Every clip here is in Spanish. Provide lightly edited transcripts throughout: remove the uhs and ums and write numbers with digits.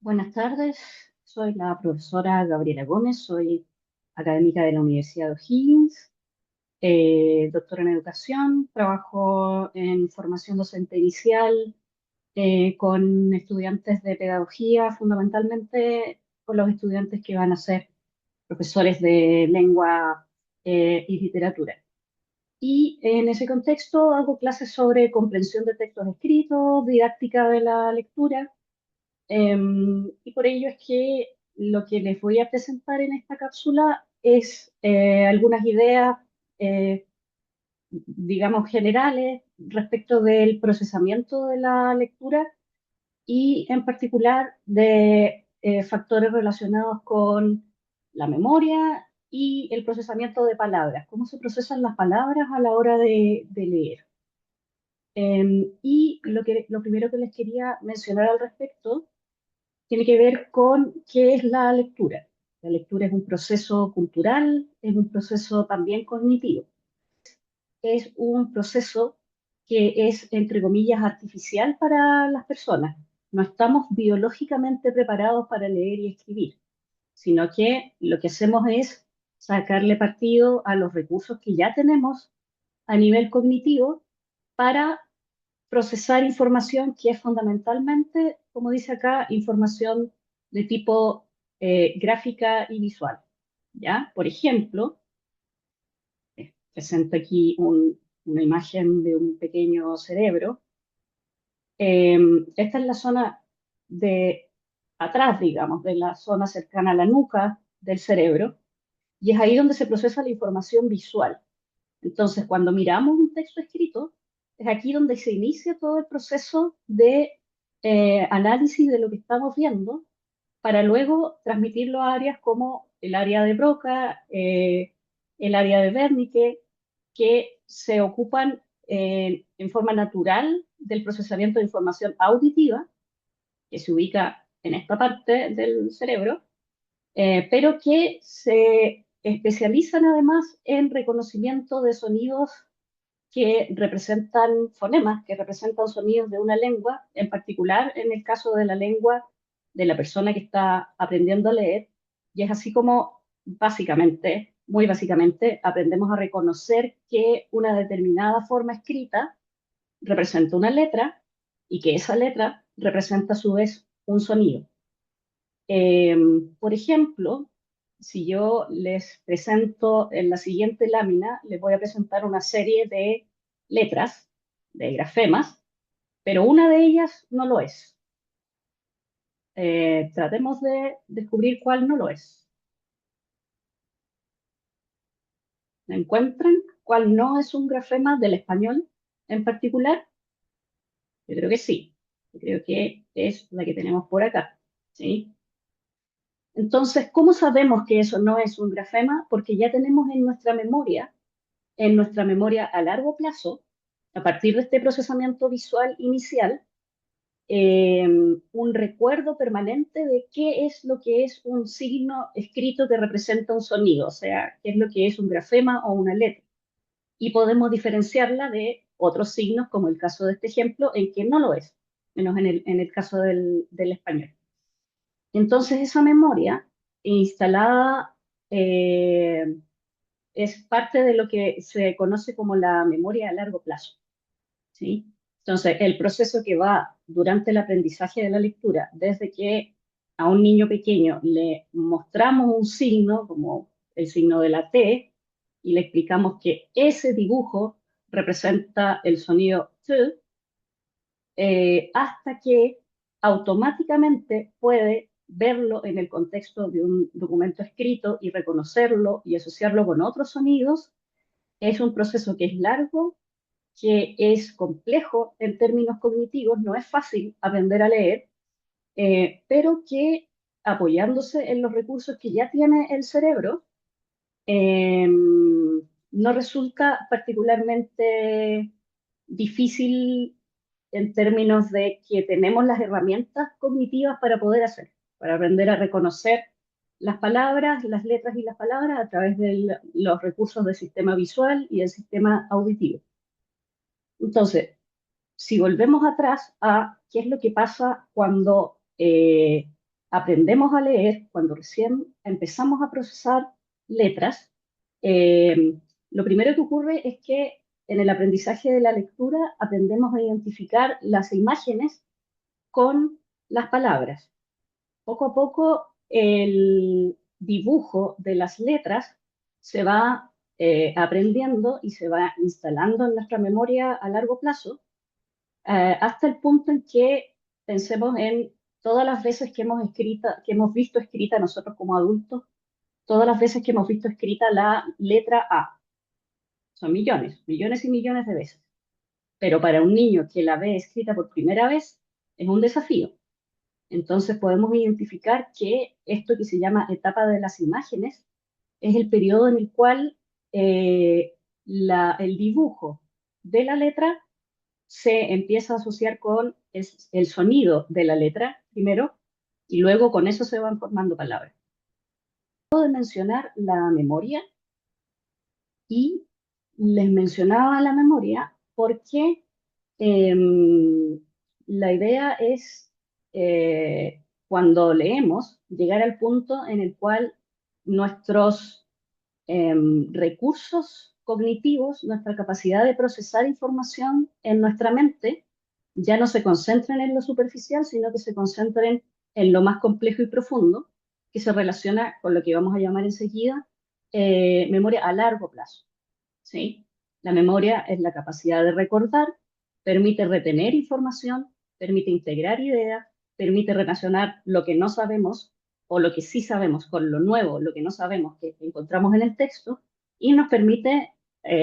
Buenas tardes, soy la profesora Gabriela Gómez, soy académica de la Universidad de O'Higgins, doctora en educación, trabajo en formación docente inicial con estudiantes de pedagogía, fundamentalmente con los estudiantes que van a ser profesores de lengua y literatura. Y en ese contexto hago clases sobre comprensión de textos escritos, didáctica de la lectura. Y por ello es que lo que les voy a presentar en esta cápsula es algunas ideas, eh, digamos, generales respecto del procesamiento de la lectura y en particular de factores relacionados con la memoria y el procesamiento de palabras, cómo se procesan las palabras a la hora de leer. Y lo primero que les quería mencionar al respecto tiene que ver con qué es la lectura. La lectura es un proceso cultural, es un proceso también cognitivo. Es un proceso que es, entre comillas, artificial para las personas. No estamos biológicamente preparados para leer y escribir, sino que lo que hacemos es sacarle partido a los recursos que ya tenemos a nivel cognitivo para procesar información que es fundamentalmente, como dice acá, información de tipo gráfica y visual. ¿Ya? Por ejemplo, presento aquí una imagen de un pequeño cerebro. Eh, Esta es la zona de atrás, digamos, de la zona cercana a la nuca del cerebro, y es ahí donde se procesa la información visual. Entonces, cuando miramos un texto escrito, es aquí donde se inicia todo el proceso de análisis de lo que estamos viendo para luego transmitirlo a áreas como el área de Broca, el área de Wernicke, que se ocupan en forma natural del procesamiento de información auditiva, que se ubica en esta parte del cerebro, pero que se especializan además en reconocimiento de sonidos que representan fonemas, que representan sonidos de una lengua, en particular en el caso de la lengua de la persona que está aprendiendo a leer, y es así como básicamente, muy básicamente, aprendemos a reconocer que una determinada forma escrita representa una letra y que esa letra representa a su vez un sonido. Eh, por ejemplo, si yo les presento en la siguiente lámina, les voy a presentar una serie de letras, de grafemas, pero una de ellas no lo es. Tratemos de descubrir cuál no lo es. ¿Encuentran cuál no es un grafema del español en particular? Yo creo que sí. Yo creo que es la que tenemos por acá. ¿Sí? Entonces, ¿cómo sabemos que eso no es un grafema? Porque ya tenemos en nuestra memoria a largo plazo, a partir de este procesamiento visual inicial, un recuerdo permanente de qué es lo que es un signo escrito que representa un sonido, o sea, qué es lo que es un grafema o una letra. Y podemos diferenciarla de otros signos, como el caso de este ejemplo, en que no lo es, menos en el caso del español. Entonces, esa memoria instalada es parte de lo que se conoce como la memoria a largo plazo. ¿Sí? Entonces, el proceso que va durante el aprendizaje de la lectura, desde que a un niño pequeño le mostramos un signo, como el signo de la T, y le explicamos que ese dibujo representa el sonido T, hasta que automáticamente puede verlo en el contexto de un documento escrito y reconocerlo y asociarlo con otros sonidos, es un proceso que es largo, que es complejo en términos cognitivos, no es fácil aprender a leer, pero que apoyándose en los recursos que ya tiene el cerebro, eh, no resulta particularmente difícil en términos de que tenemos las herramientas cognitivas para poder hacer, para aprender a reconocer las palabras, las letras y las palabras a través de los recursos del sistema visual y del sistema auditivo. Entonces, si volvemos atrás a qué es lo que pasa cuando aprendemos a leer, cuando recién empezamos a procesar letras, eh, lo primero que ocurre es que en el aprendizaje de la lectura aprendemos a identificar las imágenes con las palabras. Poco a poco el dibujo de las letras se va aprendiendo y se va instalando en nuestra memoria a largo plazo, hasta el punto en que pensemos en todas las veces que hemos visto escrita nosotros como adultos, todas las veces que hemos visto escrita la letra A. Son millones, millones y millones de veces. Pero para un niño que la ve escrita por primera vez es un desafío. Entonces podemos identificar que esto que se llama etapa de las imágenes es el periodo en el cual el dibujo de la letra se empieza a asociar con el sonido de la letra primero y luego con eso se van formando palabras. Puedo mencionar la memoria y les mencionaba la memoria porque la idea es, cuando leemos, llegar al punto en el cual nuestros recursos cognitivos, nuestra capacidad de procesar información en nuestra mente, ya no se concentren en lo superficial, sino que se concentren en lo más complejo y profundo, que se relaciona con lo que vamos a llamar enseguida memoria a largo plazo. ¿Sí? La memoria es la capacidad de recordar, permite retener información, permite integrar ideas, permite relacionar lo que no sabemos o lo que sí sabemos con lo nuevo, lo que no sabemos que encontramos en el texto, y nos permite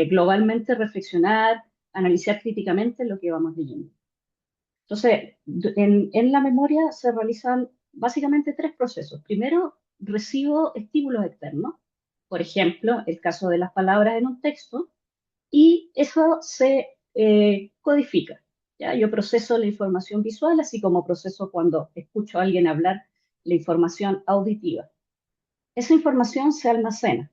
globalmente reflexionar, analizar críticamente lo que vamos leyendo. Entonces, en la memoria se realizan básicamente tres procesos. Primero, recibo estímulos externos, por ejemplo, el caso de las palabras en un texto, y eso se codifica. ¿Ya? Yo proceso la información visual, así como proceso cuando escucho a alguien hablar la información auditiva. Esa información se almacena.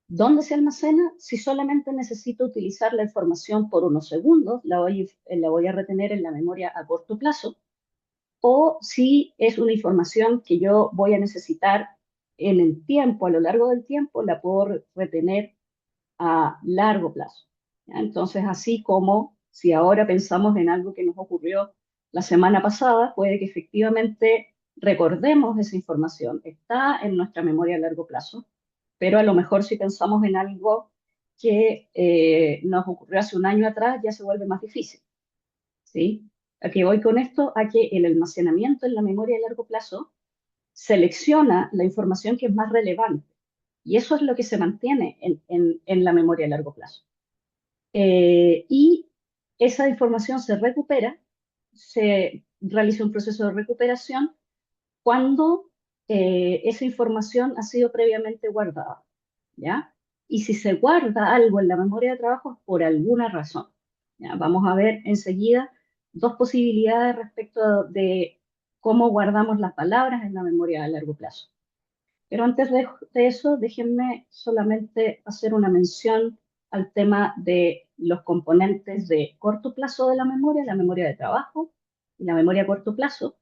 ¿Dónde se almacena? Si solamente necesito utilizar la información por unos segundos, la voy a retener en la memoria a corto plazo, o si es una información que yo voy a necesitar en el tiempo, a lo largo del tiempo, la puedo retener a largo plazo. ¿Ya? Entonces, así como si ahora pensamos en algo que nos ocurrió la semana pasada, puede que efectivamente recordemos esa información, está en nuestra memoria a largo plazo, pero a lo mejor si pensamos en algo que nos ocurrió hace un año atrás, ya se vuelve más difícil. ¿Sí? ¿A qué voy con esto? A que el almacenamiento en la memoria a largo plazo selecciona la información que es más relevante. Y eso es lo que se mantiene en la memoria a largo plazo. Y esa información se recupera, se realiza un proceso de recuperación cuando esa información ha sido previamente guardada, ¿ya? Y si se guarda algo en la memoria de trabajo es por alguna razón, ¿ya? Vamos a ver enseguida dos posibilidades respecto de cómo guardamos las palabras en la memoria a largo plazo. Pero antes de eso, déjenme solamente hacer una mención al tema de los componentes de corto plazo de la memoria de trabajo y la memoria a corto plazo.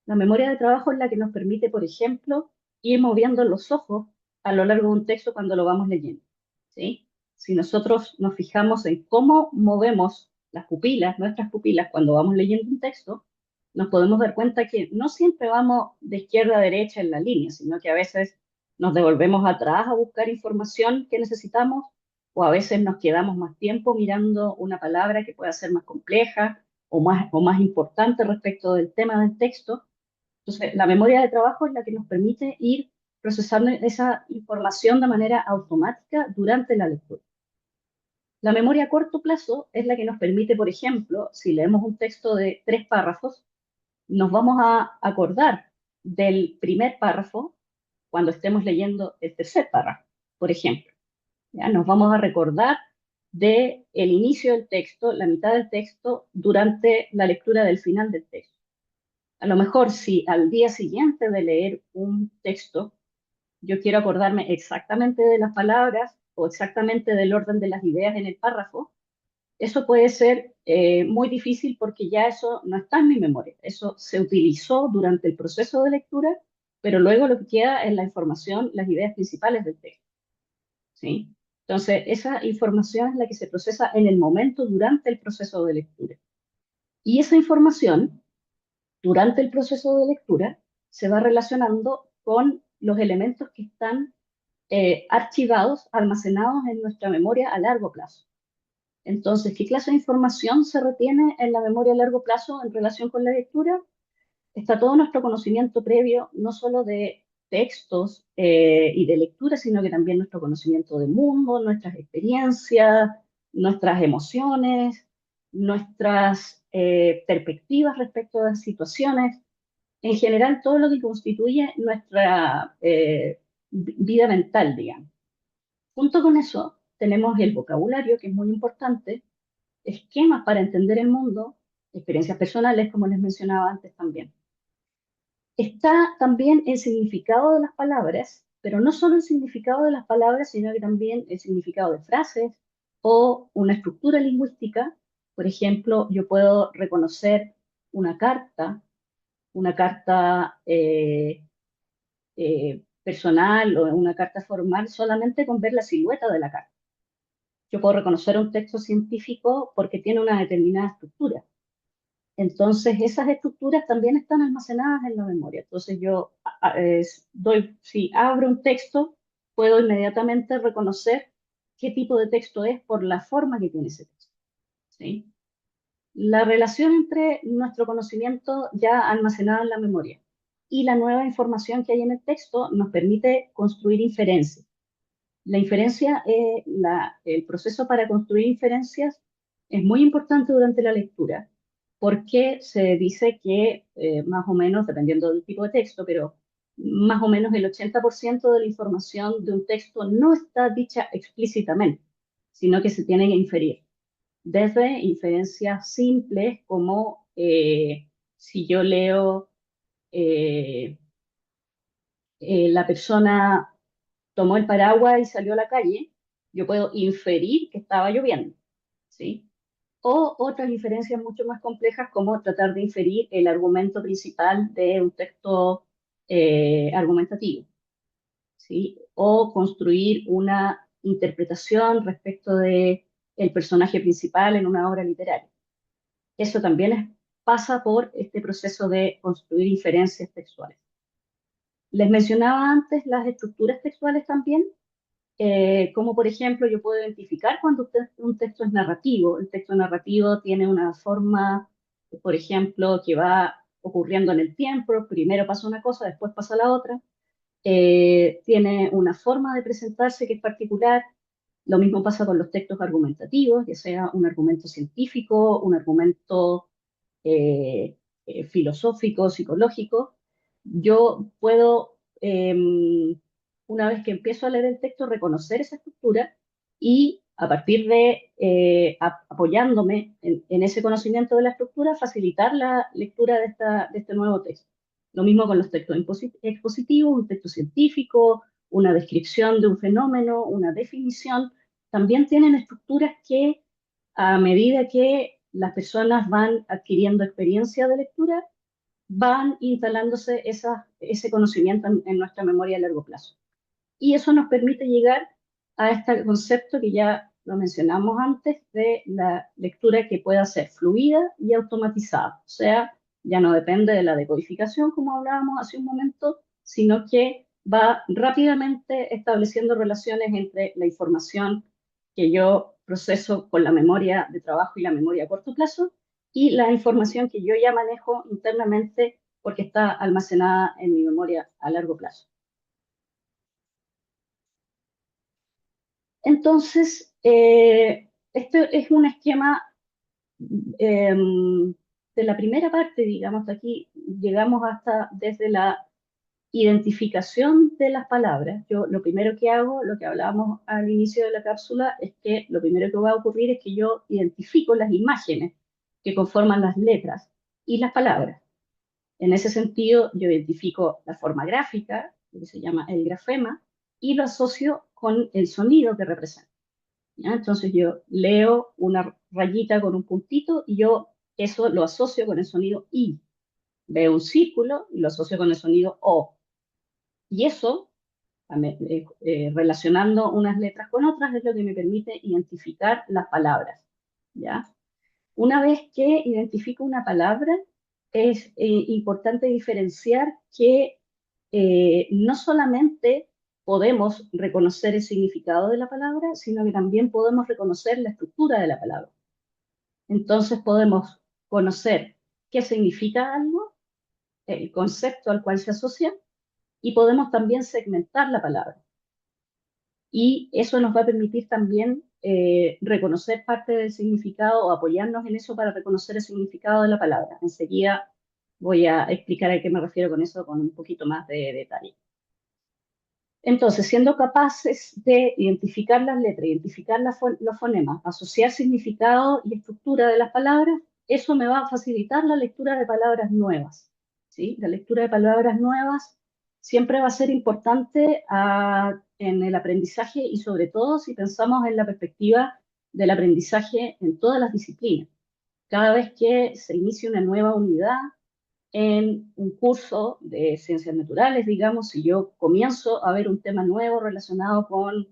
La memoria de trabajo es la que nos permite, por ejemplo, ir moviendo los ojos a lo largo de un texto cuando lo vamos leyendo, ¿sí? Si nosotros nos fijamos en cómo movemos las pupilas, nuestras pupilas, cuando vamos leyendo un texto, nos podemos dar cuenta que no siempre vamos de izquierda a derecha en la línea, sino que a veces nos devolvemos atrás a buscar información que necesitamos, o a veces nos quedamos más tiempo mirando una palabra que pueda ser más compleja o más importante respecto del tema del texto. Entonces, la memoria de trabajo es la que nos permite ir procesando esa información de manera automática durante la lectura. La memoria a corto plazo es la que nos permite, por ejemplo, si leemos un texto de 3 párrafos, nos vamos a acordar del primer párrafo cuando estemos leyendo el tercer párrafo, por ejemplo. ¿Ya? Nos vamos a recordar del inicio del texto, la mitad del texto, durante la lectura del final del texto. A lo mejor si al día siguiente de leer un texto yo quiero acordarme exactamente de las palabras o exactamente del orden de las ideas en el párrafo, Eso puede ser muy difícil porque ya eso no está en mi memoria. Eso se utilizó durante el proceso de lectura, pero luego lo que queda es la información, las ideas principales del texto, ¿sí? Entonces, esa información es la que se procesa en el momento durante el proceso de lectura. Y esa información, durante el proceso de lectura, se va relacionando con los elementos que están archivados, almacenados en nuestra memoria a largo plazo. Entonces, ¿qué clase de información se retiene en la memoria a largo plazo en relación con la lectura? Está todo nuestro conocimiento previo, no solo de textos y de lectura, sino que también nuestro conocimiento del mundo, nuestras experiencias, nuestras emociones, nuestras perspectivas respecto a las situaciones, en general todo lo que constituye nuestra vida mental, digamos. Junto con eso, tenemos el vocabulario, que es muy importante, esquemas para entender el mundo, experiencias personales, como les mencionaba antes también. Está también el significado de las palabras, pero no solo el significado de las palabras, sino que también el significado de frases o una estructura lingüística. Por ejemplo, yo puedo reconocer una carta, una carta personal o una carta formal solamente con ver la silueta de la carta. Yo puedo reconocer un texto científico porque tiene una determinada estructura. Entonces, esas estructuras también están almacenadas en la memoria. Entonces, yo si abro un texto, puedo inmediatamente reconocer qué tipo de texto es por la forma que tiene ese texto, ¿sí? La relación entre nuestro conocimiento ya almacenado en la memoria y la nueva información que hay en el texto nos permite construir inferencias. La inferencia, el proceso para construir inferencias es muy importante durante la lectura, porque se dice que más o menos, dependiendo del tipo de texto, pero más o menos el 80% de la información de un texto no está dicha explícitamente, sino que se tiene que inferir. Desde inferencias simples como si yo leo eh, la persona tomó el paraguas y salió a la calle, yo puedo inferir que estaba lloviendo, ¿sí? O otras inferencias mucho más complejas como tratar de inferir el argumento principal de un texto argumentativo, ¿sí? O construir una interpretación respecto de el personaje principal en una obra literaria. Eso también pasa por este proceso de construir inferencias textuales. Les mencionaba antes las estructuras textuales también, como por ejemplo yo puedo identificar cuando un texto es narrativo. El texto narrativo tiene una forma, por ejemplo, que va ocurriendo en el tiempo, primero pasa una cosa, después pasa la otra. Tiene una forma de presentarse que es particular. Lo mismo pasa con los textos argumentativos, ya sea un argumento científico, un argumento filosófico, psicológico. Yo puedo, una vez que empiezo a leer el texto, reconocer esa estructura y a partir de apoyándome en ese conocimiento de la estructura, facilitar la lectura de este nuevo texto. Lo mismo con los textos expositivos, un texto científico, una descripción de un fenómeno, una definición, también tienen estructuras que a medida que las personas van adquiriendo experiencia de lectura, van instalándose ese conocimiento en nuestra memoria a largo plazo. Y eso nos permite llegar a este concepto que ya lo mencionamos antes de la lectura que pueda ser fluida y automatizada. O sea, ya no depende de la decodificación, como hablábamos hace un momento, sino que va rápidamente estableciendo relaciones entre la información que yo proceso con la memoria de trabajo y la memoria a corto plazo y la información que yo ya manejo internamente porque está almacenada en mi memoria a largo plazo. Entonces, este es un esquema eh, de la primera parte, digamos, de aquí llegamos hasta desde la identificación de las palabras. Yo lo primero que hago, lo que hablábamos al inicio de la cápsula, es que lo primero que va a ocurrir es que yo identifico las imágenes que conforman las letras y las palabras. En ese sentido, yo identifico la forma gráfica, lo que se llama el grafema, y lo asocio con el sonido que representa. ¿Ya? Entonces yo leo rayita con un puntito y yo eso lo asocio con el sonido I. Veo un círculo y lo asocio con el sonido O. Y eso, relacionando unas letras con otras, es lo que me permite identificar las palabras, ¿ya? Una vez que identifico una palabra, es importante diferenciar que no solamente podemos reconocer el significado de la palabra, sino que también podemos reconocer la estructura de la palabra. Entonces podemos conocer qué significa algo, el concepto al cual se asocia, y podemos también segmentar la palabra. Y eso nos va a permitir también reconocer parte del significado o apoyarnos en eso para reconocer el significado de la palabra. Enseguida voy a explicar a qué me refiero con eso con un poquito más de detalle. Entonces, siendo capaces de identificar las letras, identificar los fonemas, asociar significado y estructura de las palabras, eso me va a facilitar la lectura de palabras nuevas, ¿sí? La lectura de palabras nuevas siempre va a ser importante en el aprendizaje y sobre todo si pensamos en la perspectiva del aprendizaje en todas las disciplinas. Cada vez que se inicia una nueva unidad, en un curso de ciencias naturales, digamos, si yo comienzo a ver un tema nuevo relacionado con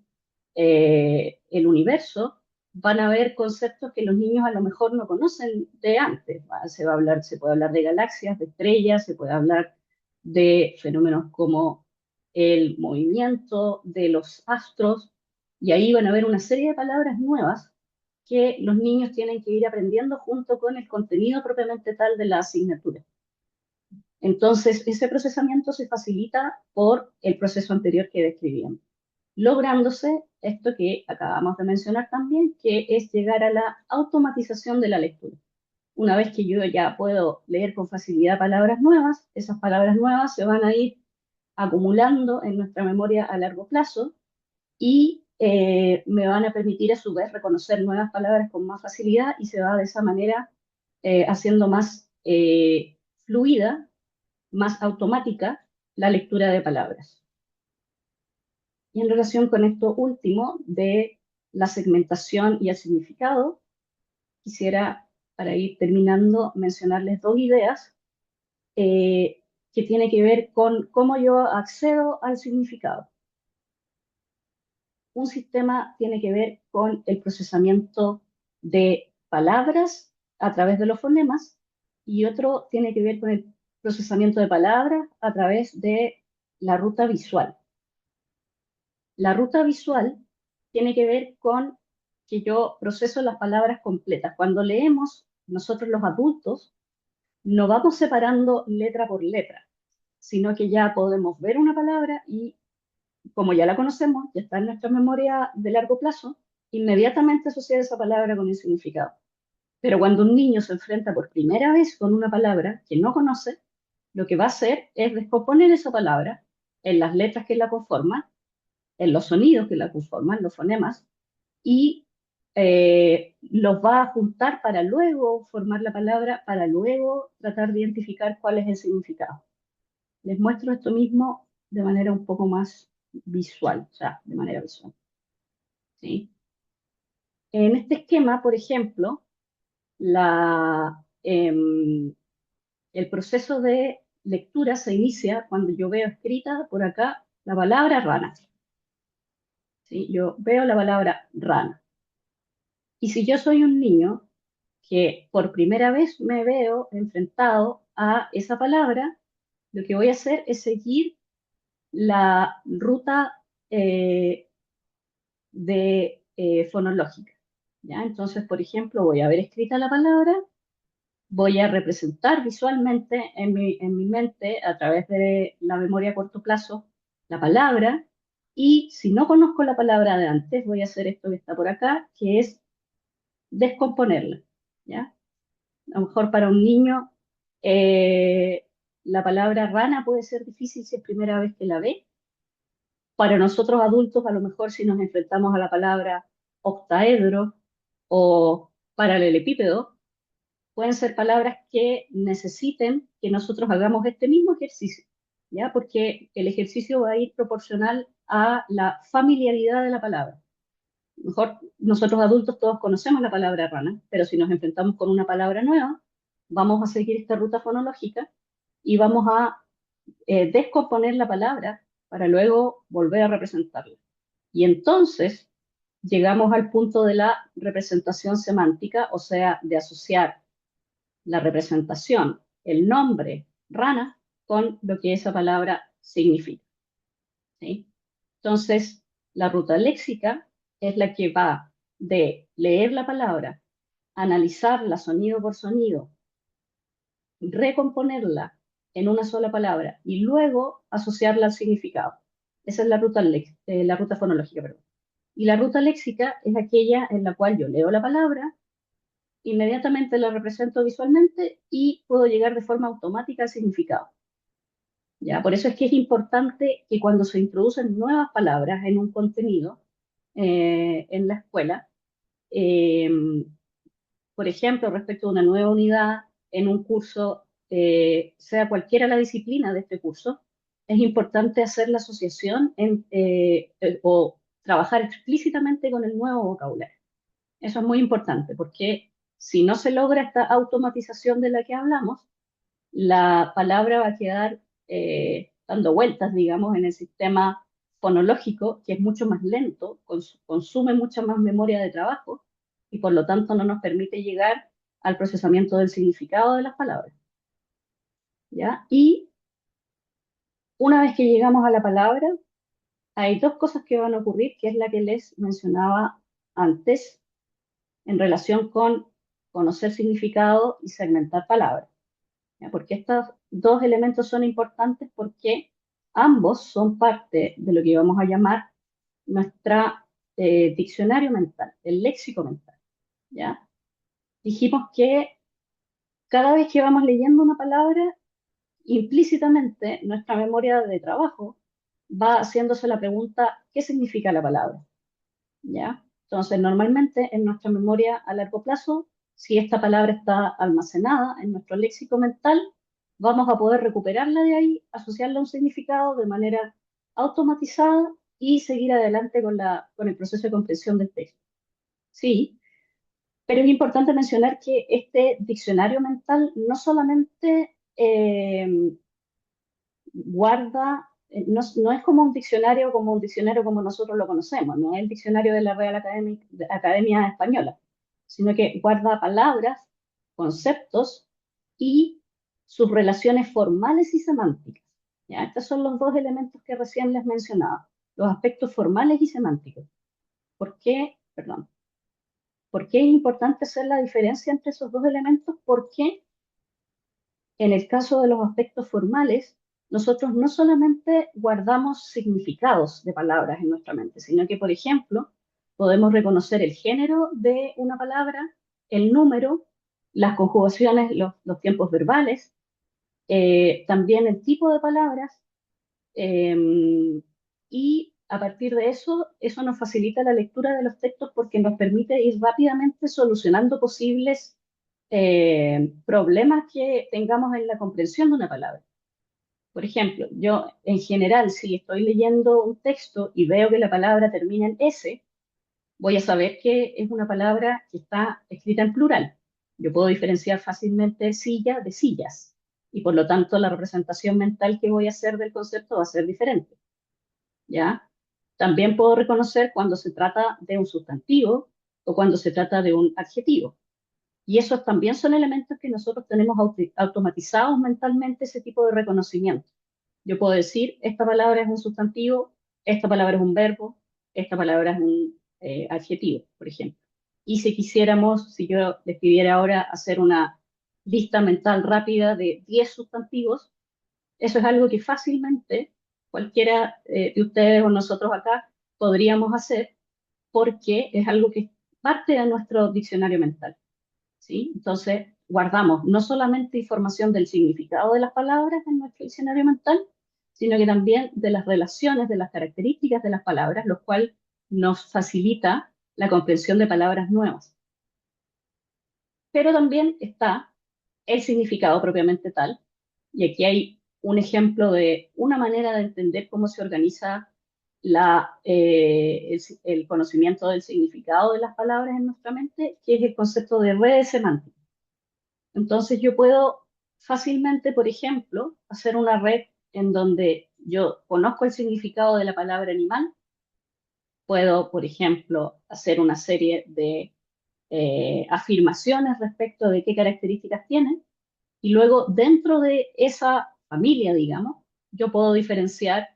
el universo, van a haber conceptos que los niños a lo mejor no conocen de antes. Se puede hablar de galaxias, de estrellas, se puede hablar de fenómenos como el movimiento de los astros, y ahí van a haber una serie de palabras nuevas que los niños tienen que ir aprendiendo junto con el contenido propiamente tal de la asignatura. Entonces, ese procesamiento se facilita por el proceso anterior que describíamos, lográndose esto que acabamos de mencionar también, que es llegar a la automatización de la lectura. Una vez que yo ya puedo leer con facilidad palabras nuevas, esas palabras nuevas se van a ir acumulando en nuestra memoria a largo plazo y me van a permitir a su vez reconocer nuevas palabras con más facilidad y se va de esa manera haciendo más fluida, más automática la lectura de palabras. Y en relación con esto último de la segmentación y el significado, quisiera, para ir terminando, mencionarles dos ideas que tienen que ver con cómo yo accedo al significado. Un sistema tiene que ver con el procesamiento de palabras a través de los fonemas y otro tiene que ver con el procesamiento de palabras a través de la ruta visual. La ruta visual tiene que ver con que yo proceso las palabras completas. Cuando leemos, nosotros los adultos no vamos separando letra por letra, sino que ya podemos ver una palabra y como ya la conocemos, ya está en nuestra memoria de largo plazo, inmediatamente asociar esa palabra con el significado. Pero cuando un niño se enfrenta por primera vez con una palabra que no conoce, lo que va a hacer es descomponer esa palabra en las letras que la conforman, en los sonidos que la conforman, los fonemas, y los va a juntar para luego formar la palabra, para luego tratar de identificar cuál es el significado. Les muestro esto mismo de manera un poco más visual, o sea, de manera visual. ¿Sí? En este esquema, por ejemplo, el proceso de lectura se inicia cuando yo veo escrita por acá la palabra rana. ¿Sí? Yo veo la palabra rana. Y si yo soy un niño que por primera vez me veo enfrentado a esa palabra, lo que voy a hacer es seguir la ruta fonológica. ¿Ya? Entonces, por ejemplo, voy a ver escrita la palabra, voy a representar visualmente en mi mente, a través de la memoria a corto plazo, la palabra, y si no conozco la palabra de antes, voy a hacer esto que está por acá, que es descomponerla. ¿Ya? A lo mejor para un niño la palabra rana puede ser difícil si es primera vez que la ve. Para nosotros adultos, a lo mejor si nos enfrentamos a la palabra octaedro o paralelepípedo, pueden ser palabras que necesiten que nosotros hagamos este mismo ejercicio, ¿ya? Porque el ejercicio va a ir proporcional a la familiaridad de la palabra. Mejor nosotros adultos todos conocemos la palabra rana, pero si nos enfrentamos con una palabra nueva, vamos a seguir esta ruta fonológica y vamos a descomponer la palabra para luego volver a representarla. Y entonces llegamos al punto de la representación semántica, o sea, de asociar la representación, el nombre rana, con lo que esa palabra significa. ¿Sí? Entonces, la ruta léxica es la que va de leer la palabra, analizarla sonido por sonido, recomponerla en una sola palabra y luego asociarla al significado. Esa es la ruta fonológica, perdón. Y la ruta léxica es aquella en la cual yo leo la palabra, inmediatamente la represento visualmente y puedo llegar de forma automática al significado. ¿Ya? Por eso es que es importante que cuando se introducen nuevas palabras en un contenido en la escuela, eh, por ejemplo, respecto a una nueva unidad en un curso, sea cualquiera la disciplina de este curso, es importante hacer la asociación o trabajar explícitamente con el nuevo vocabulario. Eso es muy importante porque si no se logra esta automatización de la que hablamos, la palabra va a quedar dando vueltas, digamos, en el sistema fonológico, que es mucho más lento, consume mucha más memoria de trabajo y por lo tanto no nos permite llegar al procesamiento del significado de las palabras. ¿Ya? Y una vez que llegamos a la palabra, hay dos cosas que van a ocurrir, que es la que les mencionaba antes en relación con conocer significado y segmentar palabras. ¿Ya? Porque estos dos elementos son importantes porque ambos son parte de lo que vamos a llamar nuestra diccionario mental, el léxico mental. ¿Ya? Dijimos que cada vez que vamos leyendo una palabra, implícitamente nuestra memoria de trabajo va haciéndose la pregunta, ¿qué significa la palabra? ¿Ya? Entonces, normalmente en nuestra memoria a largo plazo, si esta palabra está almacenada en nuestro léxico mental, vamos a poder recuperarla de ahí, asociarla a un significado de manera automatizada y seguir adelante con el proceso de comprensión del texto. Sí, pero es importante mencionar que este diccionario mental no solamente guarda, no es como un diccionario como nosotros lo conocemos, no es el diccionario de la Real Academia Española, sino que guarda palabras, conceptos y sus relaciones formales y semánticas. ¿Ya? Estos son los dos elementos que recién les mencionaba, los aspectos formales y semánticos. ¿Por qué? Perdón. ¿Por qué es importante hacer la diferencia entre esos dos elementos? Porque en el caso de los aspectos formales, nosotros no solamente guardamos significados de palabras en nuestra mente, sino que, por ejemplo, podemos reconocer el género de una palabra, el número, las conjugaciones, los tiempos verbales, también el tipo de palabras, y a partir de eso, eso nos facilita la lectura de los textos porque nos permite ir rápidamente solucionando posibles problemas que tengamos en la comprensión de una palabra. Por ejemplo, yo en general, si estoy leyendo un texto y veo que la palabra termina en S, voy a saber que es una palabra que está escrita en plural. Yo puedo diferenciar fácilmente silla de sillas y por lo tanto la representación mental que voy a hacer del concepto va a ser diferente. ¿Ya? También puedo reconocer cuando se trata de un sustantivo o cuando se trata de un adjetivo. Y esos también son elementos que nosotros tenemos automatizados mentalmente, ese tipo de reconocimiento. Yo puedo decir, esta palabra es un sustantivo, esta palabra es un verbo, esta palabra es un adjetivo, por ejemplo. Y si quisiéramos, si yo les pidiera ahora hacer una lista mental rápida de 10 sustantivos, eso es algo que fácilmente cualquiera de ustedes o nosotros acá podríamos hacer porque es algo que es parte de nuestro diccionario mental. ¿Sí? Entonces, guardamos no solamente información del significado de las palabras en nuestro diccionario mental, sino que también de las relaciones, de las características de las palabras, lo cual nos facilita la comprensión de palabras nuevas. Pero también está el significado propiamente tal, y aquí hay un ejemplo de una manera de entender cómo se organiza el conocimiento del significado de las palabras en nuestra mente, que es el concepto de redes semánticas. Entonces yo puedo fácilmente, por ejemplo, hacer una red en donde yo conozco el significado de la palabra animal, puedo, por ejemplo, hacer una serie de afirmaciones respecto de qué características tiene, y luego dentro de esa familia, digamos, yo puedo diferenciar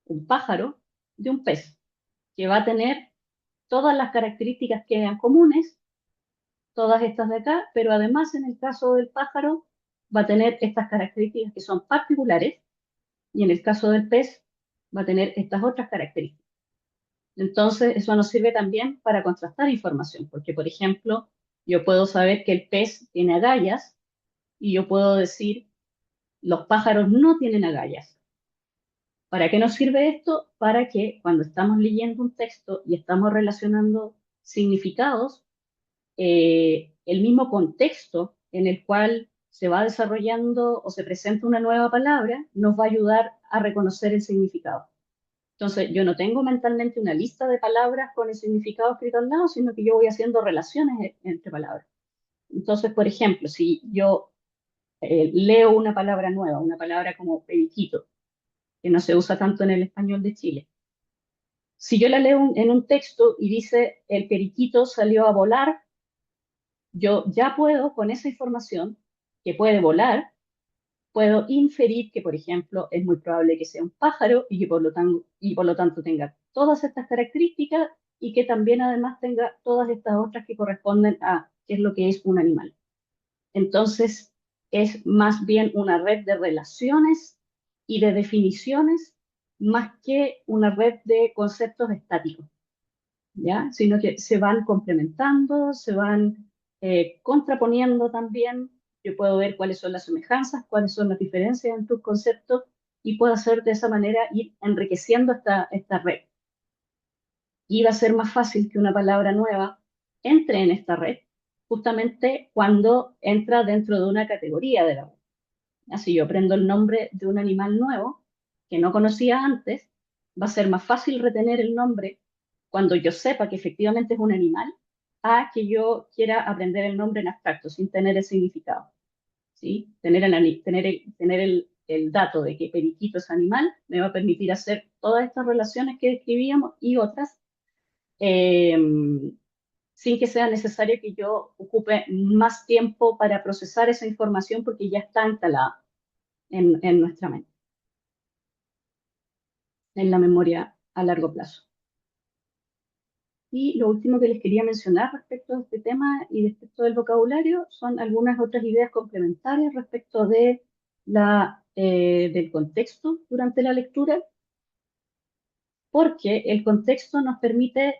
un pájaro de un pez, que va a tener todas las características que sean comunes, todas estas de acá, pero además en el caso del pájaro va a tener estas características que son particulares y en el caso del pez va a tener estas otras características. Entonces, eso nos sirve también para contrastar información, porque, por ejemplo, yo puedo saber que el pez tiene agallas y yo puedo decir, los pájaros no tienen agallas. ¿Para qué nos sirve esto? Para que cuando estamos leyendo un texto y estamos relacionando significados, el mismo contexto en el cual se va desarrollando o se presenta una nueva palabra nos va a ayudar a reconocer el significado. Entonces, yo no tengo mentalmente una lista de palabras con el significado escrito al lado, sino que yo voy haciendo relaciones entre palabras. Entonces, por ejemplo, si yo leo una palabra nueva, una palabra como periquito, que no se usa tanto en el español de Chile. Si yo la leo en un texto y dice el periquito salió a volar, yo ya puedo con esa información que puede volar, puedo inferir que, por ejemplo, es muy probable que sea un pájaro y por lo tanto tenga todas estas características y que también además tenga todas estas otras que corresponden a qué es lo que es un animal. Entonces, es más bien una red de relaciones y de definiciones más que una red de conceptos estáticos, ¿ya? Sino que se van complementando, se van contraponiendo también. Yo puedo ver cuáles son las semejanzas, cuáles son las diferencias en tus conceptos y puedo hacer de esa manera ir enriqueciendo esta red. Y va a ser más fácil que una palabra nueva entre en esta red justamente cuando entra dentro de una categoría de la red. Así yo aprendo el nombre de un animal nuevo que no conocía antes, va a ser más fácil retener el nombre cuando yo sepa que efectivamente es un animal, a que yo quiera aprender el nombre en abstracto, sin tener el significado. ¿Sí? Tener el dato de que periquito es animal me va a permitir hacer todas estas relaciones que describíamos y otras, eh, sin que sea necesario que yo ocupe más tiempo para procesar esa información porque ya está instalada en nuestra mente, en la memoria a largo plazo. Y lo último que les quería mencionar respecto a este tema y respecto del vocabulario son algunas otras ideas complementarias respecto del contexto durante la lectura, porque el contexto nos permite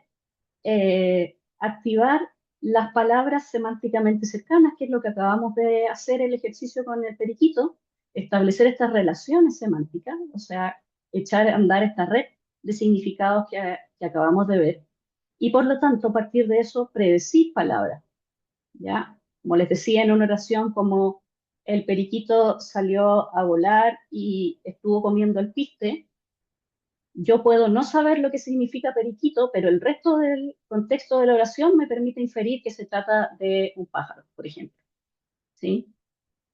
activar las palabras semánticamente cercanas, que es lo que acabamos de hacer el ejercicio con el periquito, establecer estas relaciones semánticas, o sea, echar a andar esta red de significados que acabamos de ver, y por lo tanto, a partir de eso, predecir palabras, ¿ya? Como les decía en una oración, como el periquito salió a volar y estuvo comiendo el piste, yo puedo no saber lo que significa periquito, pero el resto del contexto de la oración me permite inferir que se trata de un pájaro, por ejemplo. ¿Sí?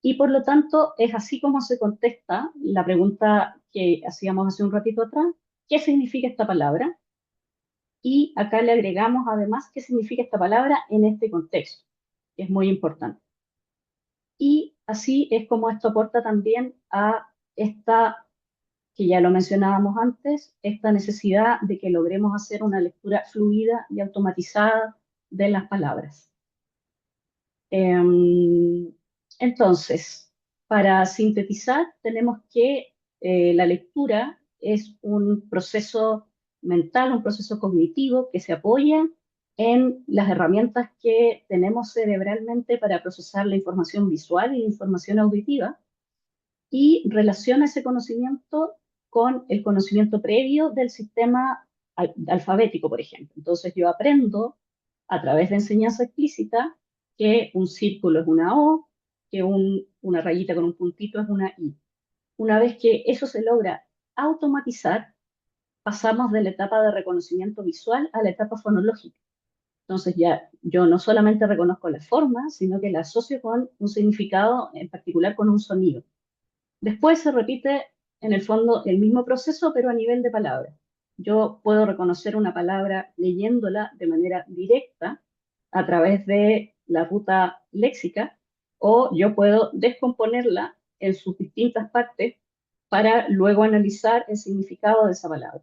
Y por lo tanto, es así como se contesta la pregunta que hacíamos hace un ratito atrás, ¿qué significa esta palabra? Y acá le agregamos además qué significa esta palabra en este contexto, que es muy importante. Y así es como esto aporta también a esta, que ya lo mencionábamos antes, esta necesidad de que logremos hacer una lectura fluida y automatizada de las palabras. Entonces, para sintetizar, tenemos que la lectura es un proceso mental, un proceso cognitivo que se apoya en las herramientas que tenemos cerebralmente para procesar la información visual y la información auditiva y relaciona ese conocimiento con el conocimiento previo del sistema alfabético, por ejemplo. Entonces yo aprendo a través de enseñanza explícita que un círculo es una O, que una rayita con un puntito es una I. Una vez que eso se logra automatizar, pasamos de la etapa de reconocimiento visual a la etapa fonológica. Entonces ya yo no solamente reconozco la forma, sino que la asocio con un significado, en particular con un sonido. Después se repite en el fondo el mismo proceso, pero a nivel de palabra. Yo puedo reconocer una palabra leyéndola de manera directa a través de la ruta léxica, o yo puedo descomponerla en sus distintas partes para luego analizar el significado de esa palabra.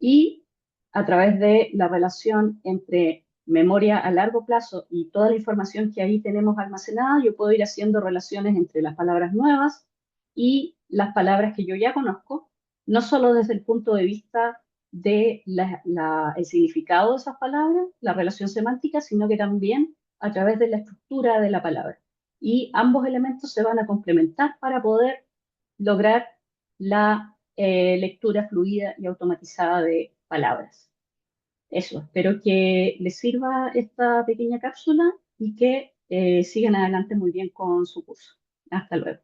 Y a través de la relación entre memoria a largo plazo y toda la información que ahí tenemos almacenada, yo puedo ir haciendo relaciones entre las palabras nuevas y las palabras que yo ya conozco, no solo desde el punto de vista de el significado de esas palabras, la relación semántica, sino que también a través de la estructura de la palabra. Y ambos elementos se van a complementar para poder lograr la lectura fluida y automatizada de palabras. Eso, espero que les sirva esta pequeña cápsula y que sigan adelante muy bien con su curso. Hasta luego.